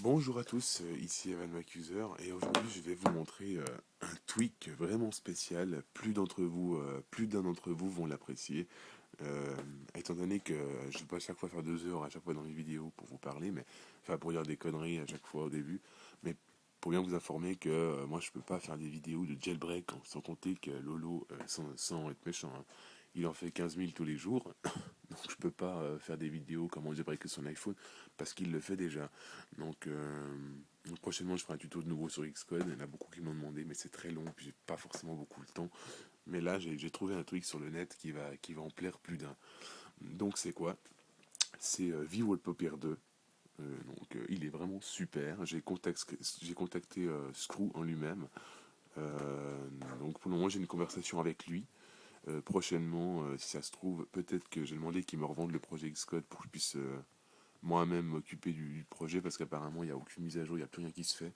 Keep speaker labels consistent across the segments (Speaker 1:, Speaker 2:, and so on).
Speaker 1: Bonjour à tous, ici Evan Maccuser et aujourd'hui je vais vous montrer un tweak vraiment spécial. Plus d'un d'entre vous vont l'apprécier. Euh, Étant donné que je ne vais pas à chaque fois faire 2 heures à chaque fois dans mes vidéos pour vous parler, mais enfin pour dire des conneries à chaque fois au début, mais pour bien vous informer que moi je peux pas faire des vidéos de jailbreak, sans compter que Lolo, sans être méchant, hein, il en fait 15 000 tous les jours. Donc je peux pas faire des vidéos comment jailbreaker son iPhone parce qu'il le fait déjà. Donc prochainement je ferai un tuto de nouveau sur Xcode. Il y en a beaucoup qui m'ont demandé, mais c'est très long, puis j'ai pas forcément beaucoup le temps. Mais là j'ai trouvé un truc sur le net qui va en plaire plus d'un. Donc c'est quoi? C'est VWallpaper 2. Il est vraiment super. J'ai contacté Screw en lui-même. Euh, donc pour le moment j'ai une conversation avec lui. Prochainement, si ça se trouve, peut-être que j'ai demandé qu'il me revende le projet Xcode pour que je puisse moi-même m'occuper du projet parce qu'apparemment il n'y a aucune mise à jour, il n'y a plus rien qui se fait.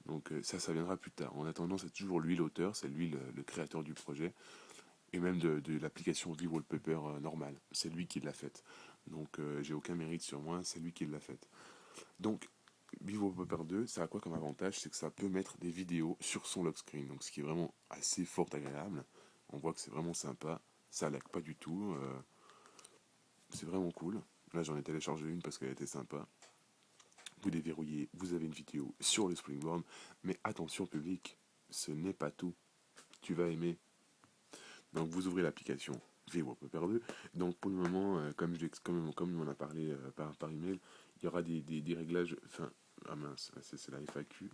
Speaker 1: Donc ça viendra plus tard. En attendant, c'est toujours lui l'auteur, c'est lui le créateur du projet et même de l'application VWallpaper normale. C'est lui qui l'a faite. Donc j'ai aucun mérite sur moi, c'est lui qui l'a faite. Donc VWallpaper 2, ça a quoi comme avantage? C'est que ça peut mettre des vidéos sur son lock screen, donc ce qui est vraiment assez fort agréable. On voit que c'est vraiment sympa, ça lag pas du tout, c'est vraiment cool. Là j'en ai téléchargé une parce qu'elle était sympa. Vous déverrouillez, vous avez une vidéo sur le Springboard, mais attention public, ce n'est pas tout. Tu vas aimer. Donc vous ouvrez l'application VWallpaper 2. Donc pour le moment, comme on a parlé par email, il y aura des réglages. Enfin, ah mince, c'est la FAQ.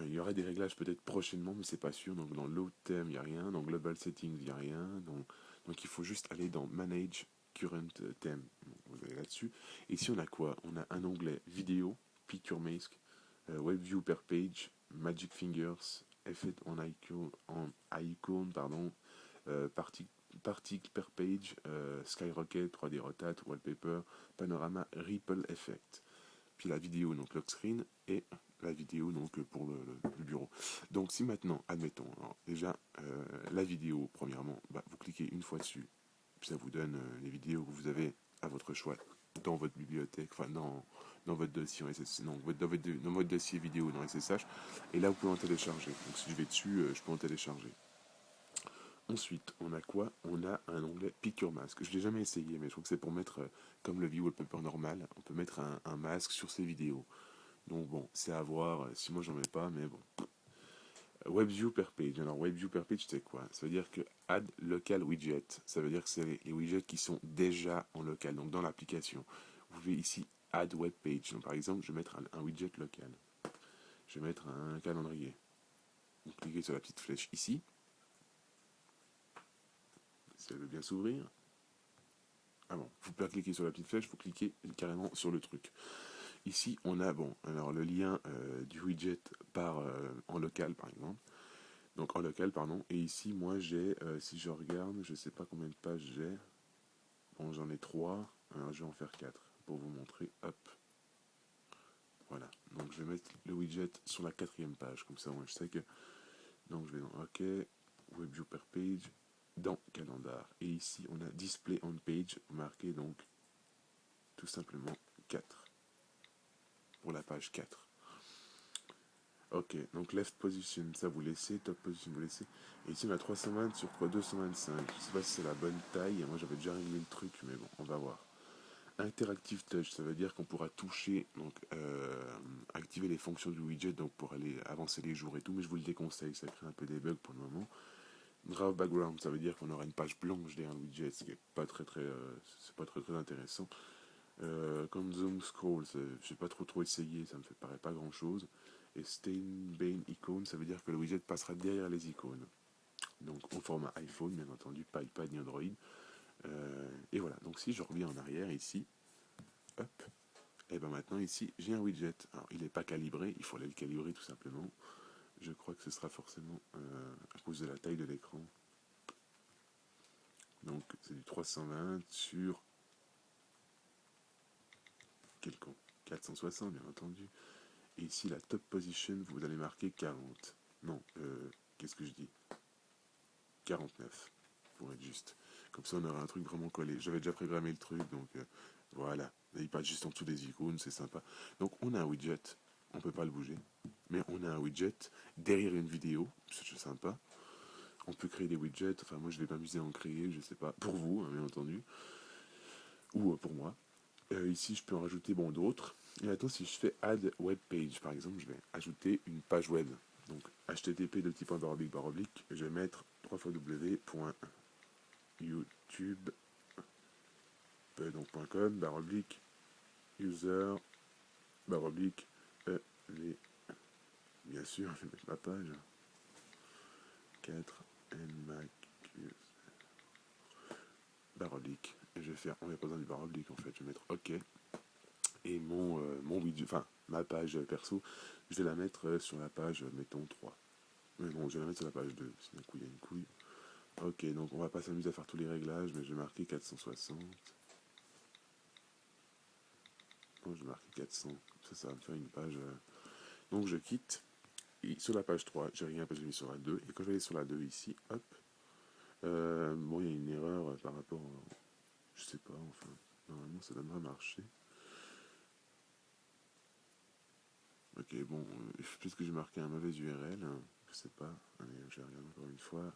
Speaker 1: Il y aura des réglages peut-être prochainement, mais c'est pas sûr. Donc dans Load Theme, il n'y a rien. Dans Global Settings, il n'y a rien. Donc il faut juste aller dans Manage Current Theme. Donc, vous allez là-dessus. Et ici, on a quoi? On a un onglet vidéo, Picture Mask, WebView per page, Magic Fingers, Effect on icon, pardon, particle per page, Skyrocket, 3D Rotate, Wallpaper, Panorama, Ripple Effect. Puis la vidéo, donc lock screen, et la vidéo donc pour le bureau. Donc si maintenant, admettons, alors, déjà la vidéo, premièrement, bah, vous cliquez une fois dessus, puis ça vous donne les vidéos que vous avez à votre choix dans votre bibliothèque, enfin dans votre dossier en SSH, non, dans votre dossier vidéo dans SSH, et là vous pouvez en télécharger. Donc si je vais dessus, je peux en télécharger. Ensuite, on a quoi? On a un onglet Picture Mask. Je l'ai jamais essayé, mais je trouve que c'est pour mettre, comme le VWallpaper normal, on peut mettre un masque sur ses vidéos. Donc bon, c'est à voir, si moi j'en mets pas, mais bon. WebView per page. Alors WebView per page, c'est quoi? Ça veut dire que add local widget. Ça veut dire que c'est les widgets qui sont déjà en local, donc dans l'application. Vous pouvez ici add web page. Donc par exemple, je vais mettre un widget local. Je vais mettre un calendrier. Vous cliquez sur la petite flèche ici, si elle veut bien s'ouvrir. Ah bon, vous pouvez cliquer sur la petite flèche, vous cliquez carrément sur le truc. Ici, on a bon, alors le lien du widget en local par exemple. Donc en local, pardon. Et ici, moi, j'ai, si je regarde, je sais pas combien de pages j'ai. Bon, j'en ai 3. Alors, je vais en faire 4 pour vous montrer. Hop, voilà. Donc, je vais mettre le widget sur la 4e page. Comme ça, moi, je sais que. Donc, je vais dans OK, WebView per page, dans Calendar. Et ici, on a Display on page, marqué donc tout simplement 4 pour la page 4. Ok, donc left position, ça vous laissez, top position vous laissez. Et ici on a 320 sur 225. Je sais pas si c'est la bonne taille, moi j'avais déjà réglé le truc, mais bon, on va voir. Interactive touch, ça veut dire qu'on pourra toucher, donc activer les fonctions du widget, donc pour aller avancer les jours et tout, mais je vous le déconseille, ça crée un peu des bugs pour le moment. Draw background, ça veut dire qu'on aura une page blanche derrière le widget, ce qui est pas très très, c'est pas très très intéressant. Comme zoom scroll, j'ai pas trop essayé, ça me paraît pas grand chose. Et stain bane icon, ça veut dire que le widget passera derrière les icônes. Donc au format iPhone, bien entendu, pas iPad ni Android. Et voilà, donc si je reviens en arrière ici, hop, et ben maintenant ici j'ai un widget. Alors il n'est pas calibré, il faut aller le calibrer tout simplement. Je crois que ce sera forcément à cause de la taille de l'écran. Donc c'est du 320 sur quel con 460 bien entendu. Et ici la top position, vous allez marquer 40. Non, qu'est-ce que je dis? 49 pour être juste. Comme ça on aura un truc vraiment collé. J'avais déjà programmé le truc, donc voilà. Il passe juste en dessous des icônes, c'est sympa. Donc on a un widget, on peut pas le bouger, mais on a un widget derrière une vidéo, c'est sympa. On peut créer des widgets, enfin moi je vais m'amuser à en créer, je sais pas, pour vous, hein, bien entendu, ou pour moi. Ici je peux en rajouter bon d'autres. Et maintenant si je fais add web page par exemple, je vais ajouter une page web. Donc http :// je vais mettre www.youtube.com user ev. Bien sûr, je vais mettre ma page 4 nmac baroblique. Et je vais faire, on n'a pas besoin du baroblique en fait, je vais mettre OK. Et mon widget, enfin ma page perso, je vais la mettre sur la page, mettons 3. Mais non, je vais la mettre sur la page 2, sinon il y a une couille. Ok, donc on va pas s'amuser à faire tous les réglages, mais je vais marquer 460. Non, je vais marquer 400. Ça va me faire une page. Donc je quitte. Et sur la page 3, j'ai rien parce que j'ai mis sur la 2. Et quand je vais aller sur la 2 ici, hop. Bon, il y a une erreur par rapport. Je sais pas, enfin. Normalement, ça devrait marcher. Ok, bon, peut-être que j'ai marqué un mauvais URL. Hein, je sais pas. Allez, je vais regarder encore une fois.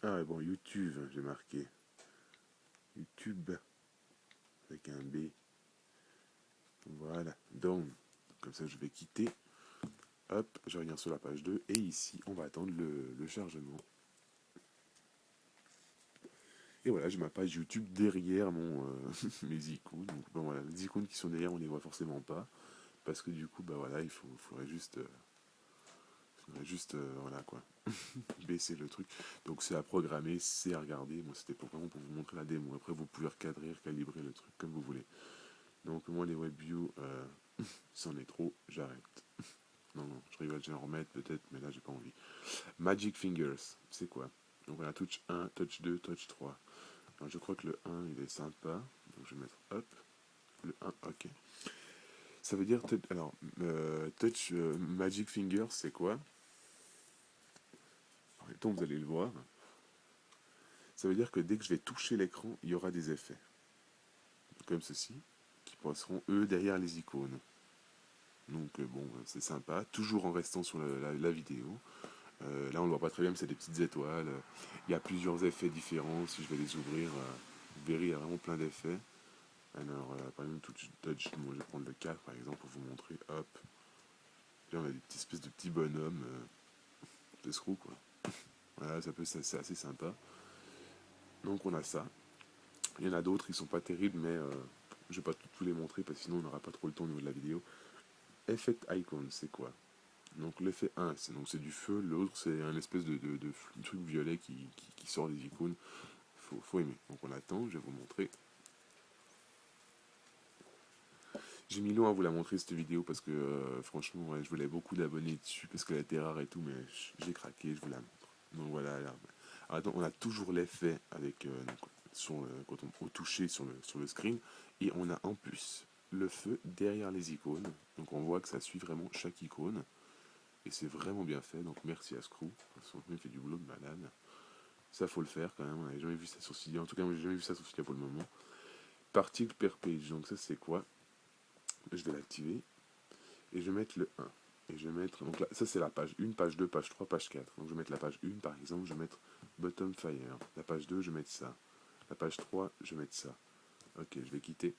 Speaker 1: Ah ouais, bon, YouTube, j'ai marqué. YouTube avec un B. Voilà, down. Comme ça, je vais quitter. Hop, je reviens sur la page 2. Et ici, on va attendre le chargement. Et voilà, j'ai ma page YouTube derrière mes icônes. Donc, bon, voilà, les icônes qui sont derrière, on les voit forcément pas. Parce que du coup, bah voilà, faudrait juste voilà quoi, baisser le truc. Donc c'est à programmer, c'est à regarder. Moi, c'était vraiment pour vous montrer la démo. Après, vous pouvez recadrer, recalibrer le truc comme vous voulez. Donc moi, les WebView, c'en est trop, j'arrête. Non, non, je rigole, je vais en remettre peut-être, mais là, j'ai pas envie. Magic Fingers, c'est quoi? Donc voilà, touch 1, touch 2, touch 3. Alors, je crois que le 1, il est sympa. Donc je vais mettre hop, le 1, ok. Ça veut dire, alors, touch Magic Fingers, c'est quoi? En même temps, vous allez le voir. Ça veut dire que dès que je vais toucher l'écran, il y aura des effets. Comme ceci, qui passeront, eux, derrière les icônes. Donc bon, c'est sympa, toujours en restant sur la vidéo. Là, on ne voit pas très bien, mais c'est des petites étoiles. Il y a plusieurs effets différents. Si je vais les ouvrir, vous verrez, il y a vraiment plein d'effets. Alors, par exemple, touch, moi, je vais prendre le 4, par exemple, pour vous montrer. Hop. Là, on a des petites espèces de petits bonhommes de screw, quoi. Voilà, c'est assez sympa. Donc, on a ça. Il y en a d'autres, ils sont pas terribles, mais je vais pas tous les montrer, parce que sinon, on n'aura pas trop le temps au niveau de la vidéo. Effect Icon, c'est quoi? Donc l'effet 1, c'est du feu, l'autre c'est un espèce de truc violet qui sort des icônes. Faut aimer. Donc on attend, je vais vous montrer. J'ai mis long à vous la montrer cette vidéo parce que franchement ouais, je voulais beaucoup d'abonnés dessus parce qu'elle était rare et tout, mais j'ai craqué, je vous la montre. Donc voilà, alors, attends, on a toujours l'effet avec quand on au toucher sur le screen et on a en plus le feu derrière les icônes. Donc on voit que ça suit vraiment chaque icône. Et c'est vraiment bien fait, donc merci à Screw. Il fait du boulot de malade. Ça, faut le faire quand même. On n'avait jamais vu ça sur Cydia. En tout cas, moi, j'ai jamais vu ça sur Cydia pour le moment. Particle per page. Donc, ça, c'est quoi? Je vais l'activer. Et je vais mettre le 1. Et je vais mettre. Donc là, ça, c'est la page 1, page 2, page 3, page 4. Donc, je vais mettre la page 1, par exemple. Je vais mettre Bottom Fire. La page 2, je vais mettre ça. La page 3, je vais mettre ça. Ok, je vais quitter.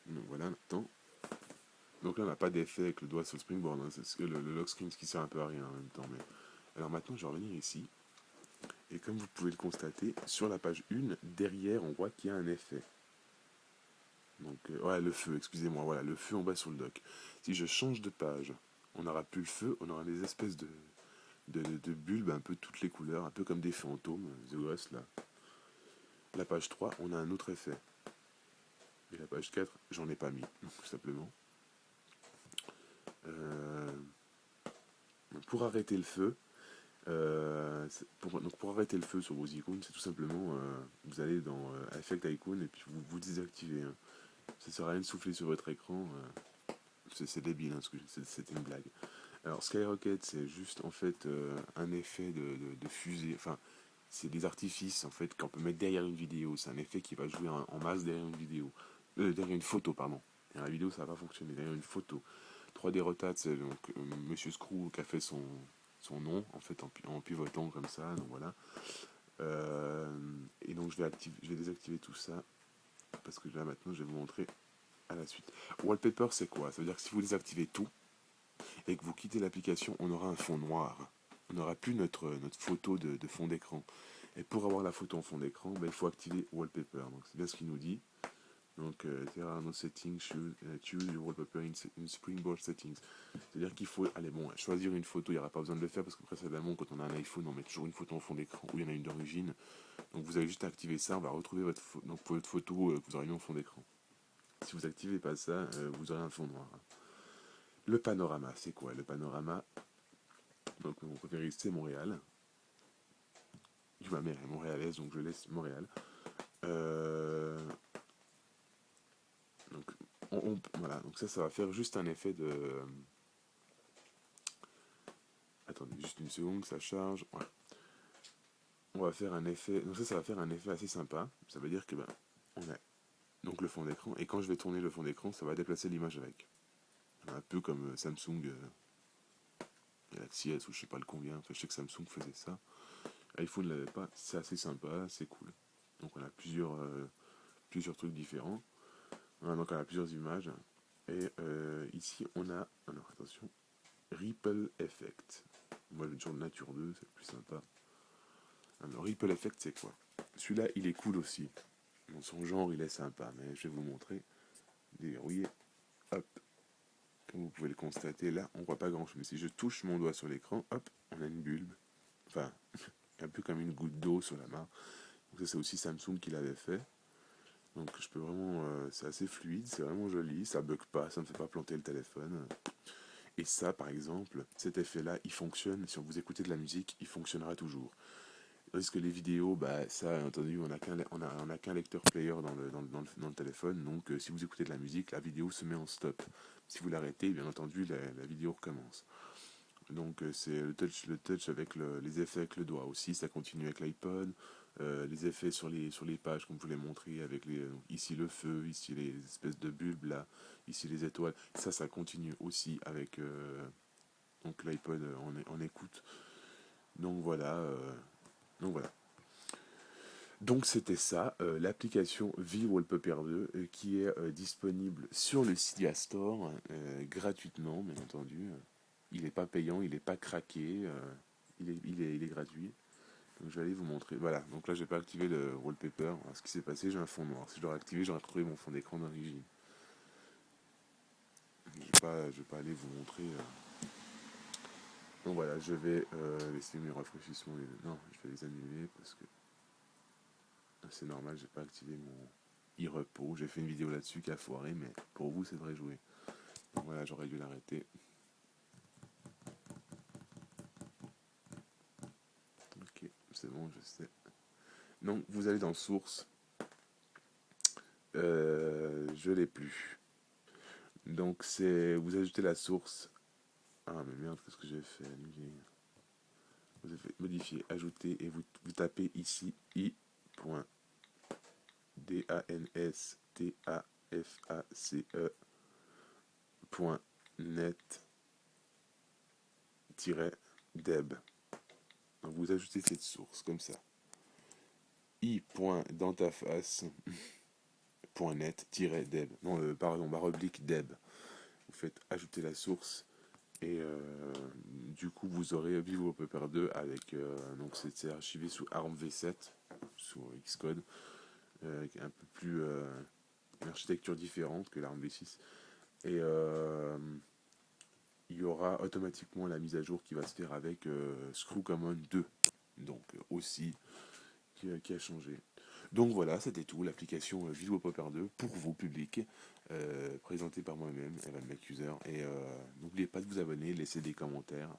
Speaker 1: Donc, voilà, maintenant. Donc là, on n'a pas d'effet avec le doigt sur le springboard. Hein. C'est le lock screen qui sert un peu à rien en même temps. Mais... Alors maintenant, je vais revenir ici. Et comme vous pouvez le constater, sur la page 1, derrière, on voit qu'il y a un effet. Donc, ouais, le feu, excusez-moi, voilà, le feu en bas sur le dock. Si je change de page, on n'aura plus le feu, on aura des espèces de bulbes, un peu toutes les couleurs, un peu comme des fantômes, The Ghost, là. La page 3, on a un autre effet. Et la page 4, j'en ai pas mis, tout simplement. Pour arrêter le feu, Donc pour arrêter le feu sur vos icônes, c'est tout simplement, vous allez dans Effect Icon et puis vous désactivez, hein. Ça sert à rien de souffler sur votre écran, c'est débile, hein, c'était une blague. Alors Skyrocket, c'est juste en fait un effet de fusée, enfin c'est des artifices en fait qu'on peut mettre derrière une vidéo. C'est un effet qui va jouer en masse derrière une vidéo, derrière une photo, pardon. Derrière la vidéo, ça va pas fonctionner. Derrière une photo. 3D Rotate, c'est donc Monsieur Screw qui a fait son nom en fait en pivotant comme ça. Donc voilà. Et donc je vais désactiver tout ça parce que là maintenant je vais vous montrer à la suite. Wallpaper, c'est quoi? Ça veut dire que si vous désactivez tout et que vous quittez l'application, on aura un fond noir. On n'aura plus notre photo de fond d'écran. Et pour avoir la photo en fond d'écran, ben, il faut activer Wallpaper. Donc c'est bien ce qu'il nous dit. Donc, there are no settings, choose your wallpaper in Springboard settings. C'est-à-dire qu'il faut, allez bon, choisir une photo, il n'y aura pas besoin de le faire parce que précédemment, quand on a un iPhone, on met toujours une photo en fond d'écran où il y en a une d'origine. Donc vous avez juste à activer ça, on va retrouver votre photo que vous aurez mis en fond d'écran. Si vous activez pas ça, vous aurez un fond noir. Le panorama, c'est quoi? Le panorama, donc mon préféré c'est Montréal. Ma mère est montréalaise, donc je laisse Montréal. Euh, donc, voilà, donc ça va faire juste un effet de. Attendez, juste une seconde, que ça charge. Voilà. On va faire un effet. Donc ça va faire un effet assez sympa. Ça veut dire que ben, on a donc le fond d'écran, et quand je vais tourner le fond d'écran, ça va déplacer l'image avec. Un peu comme Samsung Galaxy S ou je sais pas le combien. Enfin, je sais que Samsung faisait ça. iPhone ne l'avait pas. C'est assez sympa, c'est cool. Donc on a plusieurs trucs différents. Donc on a plusieurs images. Et ici on a. Alors attention. Ripple Effect. Moi je vais sur Nature 2, c'est plus sympa. Alors Ripple Effect c'est quoi? Celui-là il est cool aussi. Dans son genre il est sympa, mais je vais vous montrer. Déverrouiller. Hop. Comme vous pouvez le constater là, on voit pas grand chose. Mais si je touche mon doigt sur l'écran, hop, on a une bulbe. Enfin, un peu comme une goutte d'eau sur la main. Donc ça c'est aussi Samsung qui l'avait fait. Donc je peux vraiment, c'est assez fluide, c'est vraiment joli, ça bug pas, ça ne fait pas planter le téléphone. Et ça, par exemple, cet effet-là, il fonctionne. Si vous écoutez de la musique, il fonctionnera toujours. Parce que les vidéos, bah, ça, entendu, on a qu'un lecteur player dans le téléphone. Donc, si vous écoutez de la musique, la vidéo se met en stop. Si vous l'arrêtez, bien entendu, la vidéo recommence. Donc, c'est le touch avec les effets avec le doigt aussi. Ça continue avec l'iPod. Les effets sur les pages, comme je vous l'ai montré, avec ici le feu, ici les espèces de bulbes là, ici les étoiles. Ça continue aussi avec donc l'iPod en écoute. Donc voilà. Donc voilà. Donc c'était ça, l'application V-Wallpaper 2 qui est disponible sur le Cydia Store gratuitement, bien entendu. Il n'est pas payant, il n'est pas craqué, il est gratuit. Donc je vais aller vous montrer. Voilà, donc là je n'ai pas activé le wallpaper. Alors, ce qui s'est passé, j'ai un fond noir. Si je l'aurais activé, j'aurais retrouvé mon fond d'écran d'origine. Je vais pas aller vous montrer. Donc voilà, je vais laisser mes rafraîchissements. Non, je vais les annuler parce que c'est normal, j'ai pas activé mon e-repos. J'ai fait une vidéo là-dessus qui a foiré, mais pour vous, c'est vrai jouer. Donc voilà, j'aurais dû l'arrêter. Ok, c'est bon, je sais. Donc vous allez dans Source. Je l'ai plus. Donc vous ajoutez la source. Ah mais merde, qu'est-ce que j'ai fait? Annuler. Vous avez fait modifier, ajouter et vous tapez ici i.danstaface.net-deb. Donc vous ajoutez cette source comme ça. i.dantaface.net-deb. Non, pardon, barre oblique deb. Vous faites ajouter la source et du coup vous aurez Vivo Paper 2 avec donc c'est archivé sous ARM V7 sous Xcode avec un peu plus une architecture différente que l'ARM V6 et il y aura automatiquement la mise à jour qui va se faire avec Screw Common 2 donc aussi qui a changé. Donc voilà, c'était tout, l'application Visual Popper 2 pour vous, public, présentée par moi-même, Evan McUser. Et n'oubliez pas de vous abonner, laisser des commentaires.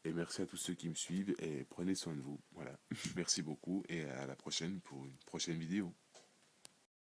Speaker 1: Et merci à tous ceux qui me suivent et prenez soin de vous. Voilà. Merci beaucoup et à la prochaine pour une prochaine vidéo.